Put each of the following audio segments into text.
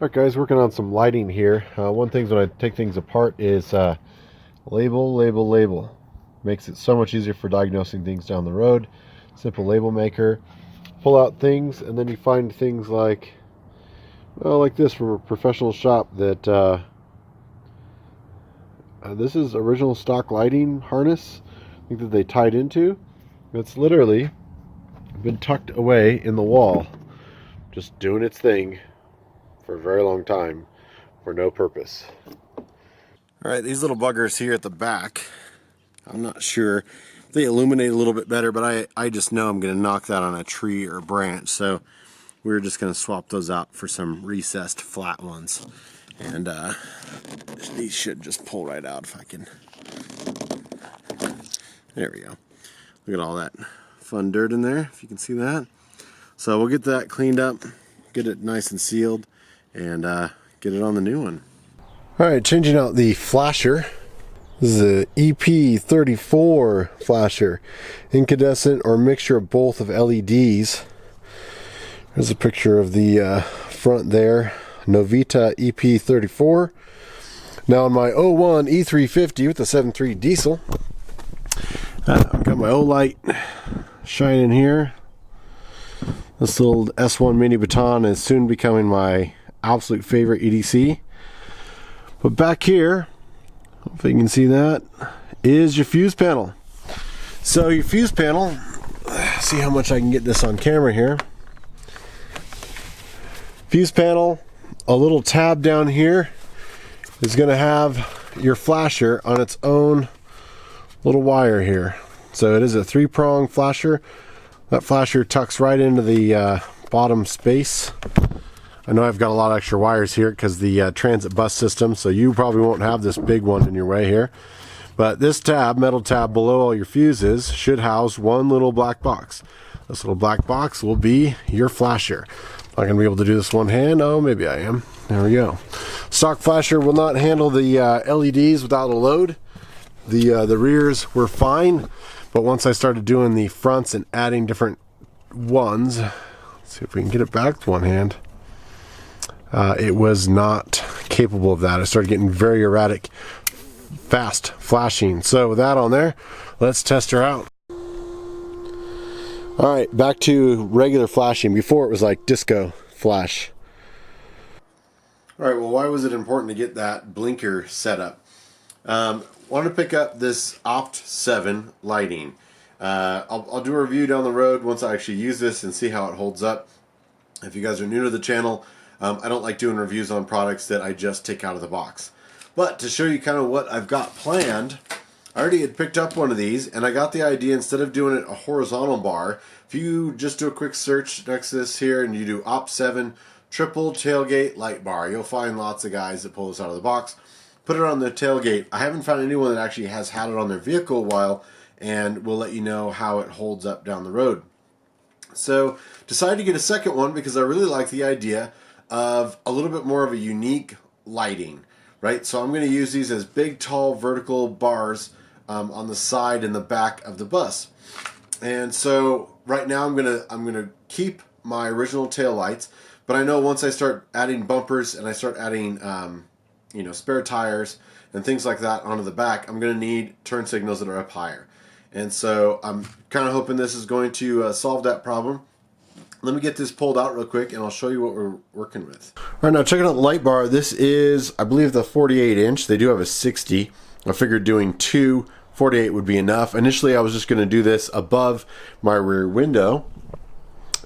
Alright guys, working on some lighting here. One thing when I take things apart is label. Makes it so much easier for diagnosing things down the road. Simple label maker. Pull out things and then you find things like, well, like this from a professional shop that this is original stock lighting harness, I think, that they tied into. It's literally been tucked away in the wall, just doing its thing for a very long time for no purpose. Alright, these little buggers here at the back, I'm not sure. They illuminate a little bit better, but I just know I'm going to knock that on a tree or branch, so we're just going to swap those out for some recessed flat ones. And these should just pull right out if I can. There we go. Look at all that fun dirt in there, if you can see that. So we'll get that cleaned up, get it nice and sealed, and get it on the new one. Alright, changing out the flasher. This is a EP34 flasher. Incandescent or mixture of both of LEDs. There's a picture of the front there. Novita EP34. Now on my 01 E350 with the 7.3 diesel, I've got my O-light shining here. This little S1 mini baton is soon becoming my absolute favorite EDC. But back here, if you can see that, is your fuse panel. So your fuse panel, see how much I can get this on camera here. Fuse panel, a little tab down here is going to have your flasher on its own little wire here. So it is a 3-prong flasher. That flasher tucks right into the bottom space. I know I've got a lot of extra wires here because the transit bus system, so you probably won't have this big one in your way here. But this tab, metal tab below all your fuses, should house one little black box. This little black box will be your flasher. Not going to be able to do this one hand. Oh, maybe I am. There we go. Stock flasher will not handle the LEDs without a load. The rears were fine, but once I started doing the fronts and adding different ones, let's see if we can get it back to one hand. It was not capable of that. I started getting very erratic, fast flashing. So with that on there, let's test her out. Alright, back to regular flashing. Before it was like disco flash. Alright, well, why was it important to get that blinker set up? Wanted to pick up this Opt7 lighting. I'll do a review down the road once I actually use this and see how it holds up. If you guys are new to the channel, I don't like doing reviews on products that I just take out of the box. But to show you kind of what I've got planned, I already had picked up one of these, and I got the idea, instead of doing it a horizontal bar, if you just do a quick search next to this here and you do Opt7 triple tailgate light bar, you'll find lots of guys that pull this out of the box, put it on their tailgate. I haven't found anyone that actually has had it on their vehicle a while, and we'll let you know how it holds up down the road. So decided to get a second one because I really like the idea of a little bit more of a unique lighting, right? So I'm going to use these as big, tall, vertical bars on the side and the back of the bus. And so right now I'm gonna keep my original tail lights, but I know once I start adding bumpers and I start adding you know, spare tires and things like that onto the back, I'm going to need turn signals that are up higher. And so I'm kind of hoping this is going to solve that problem. Let me get this pulled out real quick and I'll show you what we're working with. Alright, now checking out the light bar. This is, I believe, the 48 inch. They do have a 60. I figured doing two 48 would be enough. Initially I was just going to do this above my rear window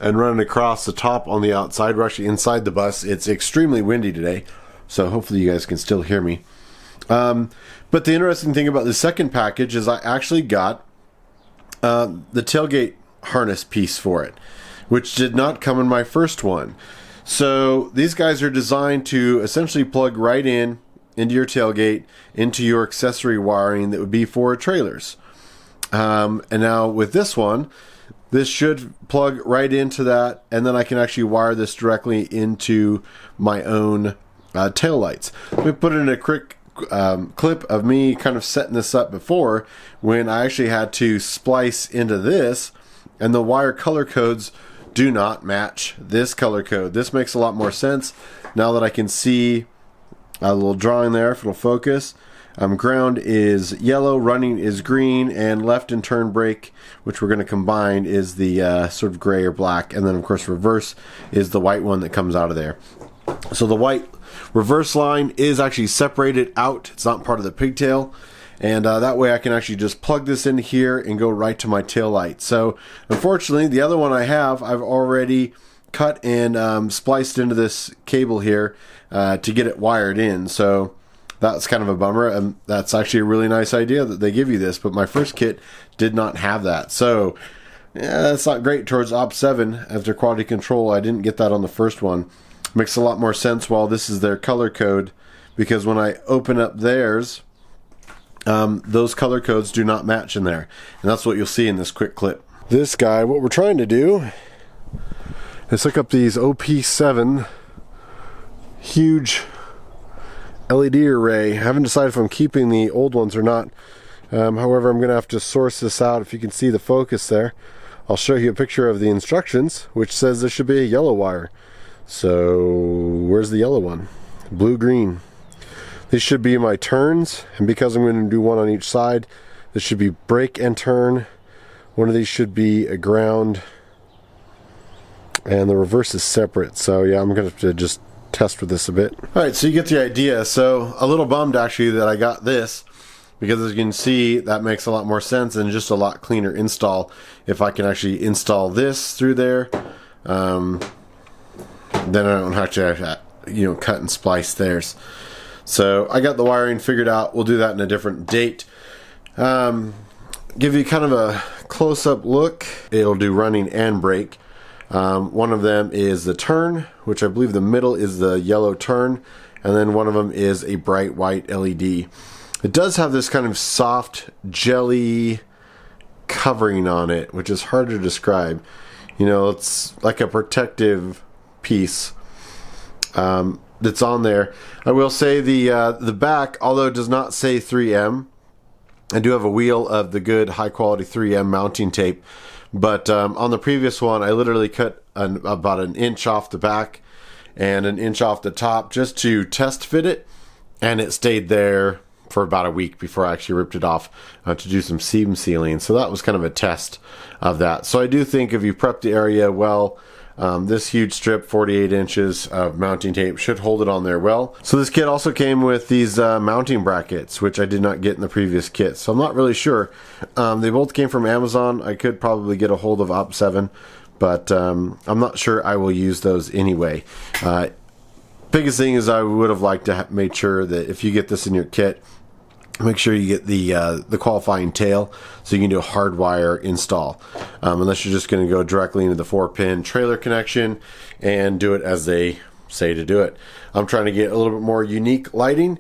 and run it across the top on the outside. We're actually inside the bus. It's extremely windy today, so hopefully you guys can still hear me. But the interesting thing about the second package is I actually got the tailgate harness piece for it, which did not come in my first one. So these guys are designed to essentially plug right in into your tailgate, into your accessory wiring that would be for trailers. And now with this one, this should plug right into that, and then I can actually wire this directly into my own tail lights. Let me put in a quick clip of me kind of setting this up before, when I actually had to splice into this, and the wire color codes do not match this color code. This makes a lot more sense now that I can see a little drawing there, if it'll focus. Ground is yellow, running is green, and left and turn brake, which we're going to combine, is the sort of gray or black, and then of course reverse is the white one that comes out of there. So the white reverse line is actually separated out. It's not part of the pigtail, and that way I can actually just plug this in here and go right to my tail light. So unfortunately, the other one I've already cut and spliced into this cable here to get it wired in. So that's kind of a bummer, and that's actually a really nice idea that they give you this, but my first kit did not have that. So yeah, that's not great towards Opt7 as their quality control. I didn't get that on the first one. Makes a lot more sense while this is their color code, because when I open up theirs, those color codes do not match in there, and that's what you'll see in this quick clip. This guy, what we're trying to do is hook up these Opt7 huge LED array. I haven't decided if I'm keeping the old ones or not. However, I'm going to have to source this out. If you can see the focus there, I'll show you a picture of the instructions, which says there should be a yellow wire. So where's the yellow one? Blue, green. These should be my turns, and because I'm going to do one on each side, this should be brake and turn. One of these should be a ground, and the reverse is separate. So yeah, I'm going to have to just test with this a bit. Alright, so you get the idea. So a little bummed actually that I got this, because as you can see, that makes a lot more sense and just a lot cleaner install if I can actually install this through there. Then I don't have to cut and splice theirs. So I got the wiring figured out. We'll do that in a different date. Give you kind of a close-up look. It'll do running and brake. One of them is the turn, which I believe the middle is the yellow turn, and then one of them is a bright white LED. It does have this kind of soft jelly covering on it, which is hard to describe. It's like a protective piece that's on there. I will say the back, although it does not say 3M, I do have a wheel of the good high quality 3M mounting tape. But on the previous one, I literally cut about an inch off the back and an inch off the top just to test fit it, and it stayed there for about a week before I actually ripped it off to do some seam sealing. So that was kind of a test of that. So I do think if you prep the area well, this huge strip, 48 inches of mounting tape, should hold it on there well. So this kit also came with these mounting brackets, which I did not get in the previous kit. So I'm not really sure. They both came from Amazon. I could probably get a hold of Opt7, but I'm not sure I will use those anyway. Biggest thing is I would have liked to have made sure that if you get this in your kit, make sure you get the qualifying tail so you can do a hardwire install, unless you're just going to go directly into the 4-pin trailer connection and do it as they say to do it. I'm trying to get a little bit more unique lighting.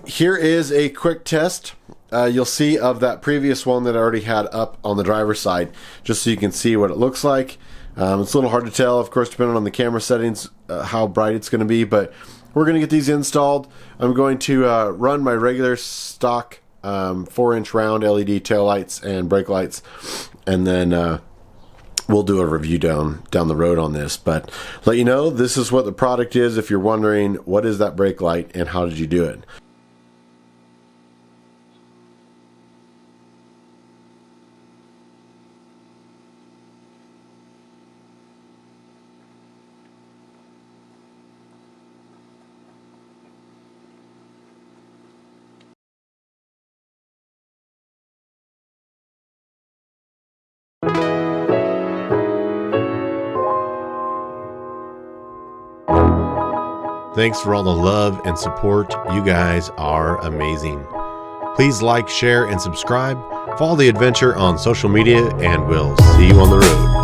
Here is a quick test you'll see of that previous one that I already had up on the driver's side, just so you can see what it looks like. It's a little hard to tell, of course, depending on the camera settings, how bright it's going to be, but we're going to get these installed. I'm going to run my regular stock 4-inch round LED taillights and brake lights, and then we'll do a review down the road on this. But let you know, this is what the product is if you're wondering what is that brake light and how did you do it. Thanks for all the love and support. You guys are amazing. Please like, share, and subscribe. Follow the adventure on social media, and we'll see you on the road.